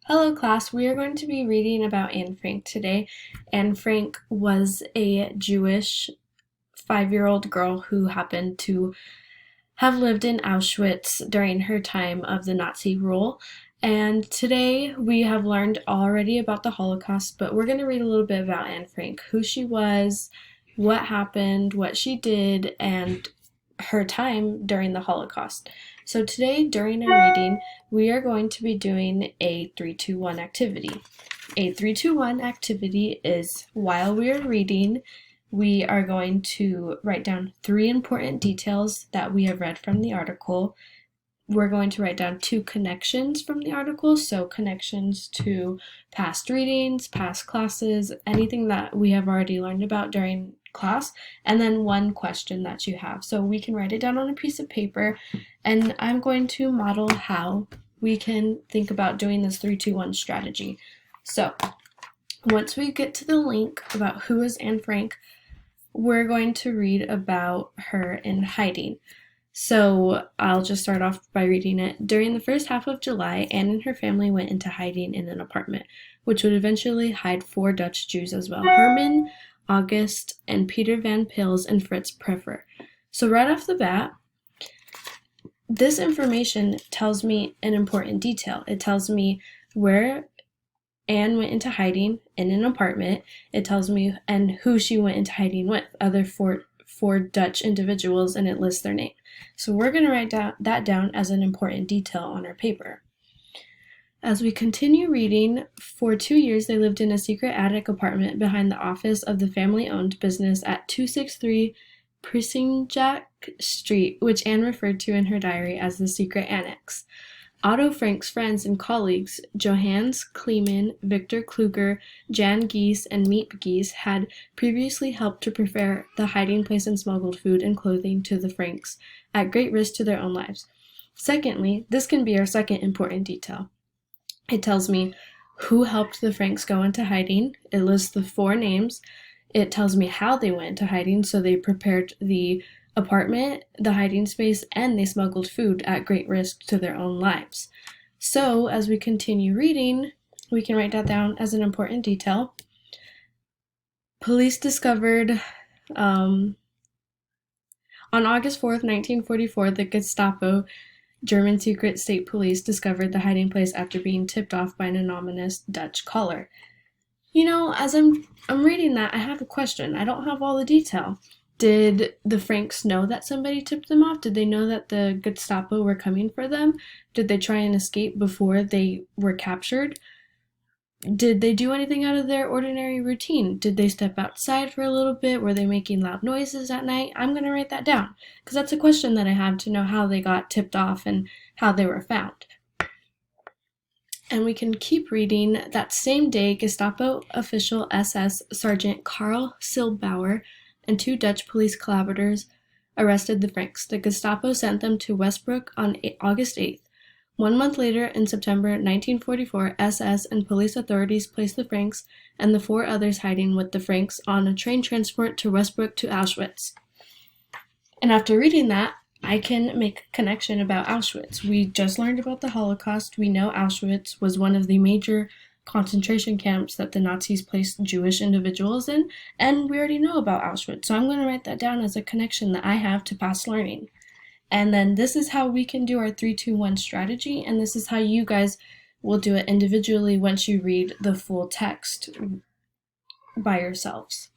Hello class, we are going to be reading about Anne Frank today. Anne Frank was a Jewish 5-year-old girl who happened to have lived in Auschwitz during her time of the Nazi rule. And today we have learned already about the Holocaust, but we're going to read a little bit about Anne Frank, who she was, what happened, what she did, and her time during the Holocaust. So today during our reading, we are going to be doing a 3-2-1 activity. A 3-2-1 activity is while we are reading, we are going to write down 3 important details that we have read from the article. We're going to write down 2 connections from the article, so connections to past readings, past classes, anything that we have already learned about during class, and then 1 question that you have. So we can write it down on a piece of paper, and I'm going to model how we can think about doing this 3-2-1 strategy. So once we get to the link about who is Anne Frank, we're going to read about her in hiding. So I'll just start off by reading it. During the first half of July, Anne and her family went into hiding in an apartment, which would eventually hide 4 Dutch Jews as well: Herman, August, and Peter van Pils and Fritz Preffer. So right off the bat, this information tells me an important detail. It tells me where Anne went into hiding in an apartment. It tells me and who she went into hiding with, other four Dutch individuals, and it lists their name. So we're going to write that down as an important detail on our paper. As we continue reading, for 2 years they lived in a secret attic apartment behind the office of the family-owned business at 263 Prisinjack Street, which Anne referred to in her diary as the secret annex. Otto Frank's friends and colleagues, Johannes Kleeman, Victor Kluger, Jan Gies, and Miep Gies, had previously helped to prepare the hiding place and smuggled food and clothing to the Franks, at great risk to their own lives. Secondly, this can be our second important detail. It tells me who helped the Franks go into hiding. It lists the 4 names. It tells me how they went into hiding, so they prepared the apartment, the hiding space, and they smuggled food at great risk to their own lives. So as we continue reading, we can write that down as an important detail. Police discovered on August 4th, 1944, the Gestapo, German secret state police, discovered the hiding place after being tipped off by an anonymous Dutch caller. You know, as I'm reading that, I have a question. I don't have all the detail. Did the Franks know that somebody tipped them off? Did they know that the Gestapo were coming for them? Did they try and escape before they were captured? Did they do anything out of their ordinary routine? Did they step outside for a little bit? Were they making loud noises at night? I'm going to write that down because that's a question that I have to know how they got tipped off and how they were found. And we can keep reading. That same day, Gestapo official SS Sergeant Karl Silbauer and 2 Dutch police collaborators arrested the Franks. The Gestapo sent them to Westbrook on August 8th. 1 month later, in September 1944, SS and police authorities placed the Franks and the 4 others hiding with the Franks on a train transport to Westbrook to Auschwitz. And after reading that, I can make a connection about Auschwitz. We just learned about the Holocaust. We know Auschwitz was one of the major concentration camps that the Nazis placed Jewish individuals in, and we already know about Auschwitz. So I'm going to write that down as a connection that I have to past learning. And then this is how we can do our 3-2-1 strategy, and this is how you guys will do it individually once you read the full text by yourselves.